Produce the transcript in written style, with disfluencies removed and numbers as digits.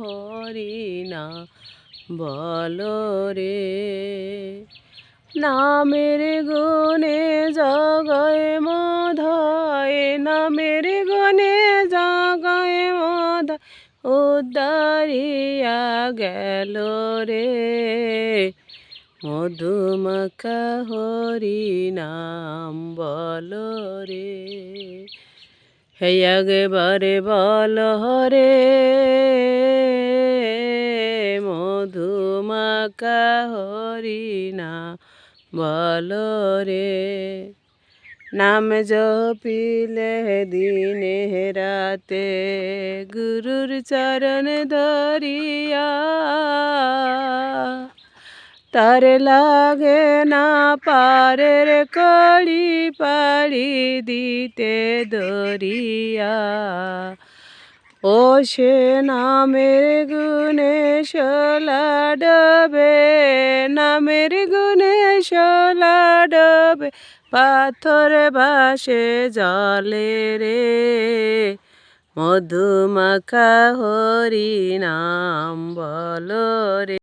হরি না বলো রে। নামের গুণে জগয় মধয়, নামের গুণে জগয় মধয় উদ্ধারিয়া গেল রে। মধুমাখা হরি নাম বলো রে। হে একবারে বল রে, মধুমাখা হরি নাম বলো রে। নাম জপিলে দিনে রাতে গুরুর চরণ ধরিয়া, তার লাগে না পারের কড়ি পাড়ি দিতে দরিয়া। ও সে নামের গুণে শোলা ডোবে, নামের গুণে শোলা ডোবে পাথর ভাসে জলে রে। মধুমাখা হরি নাম বলো রে।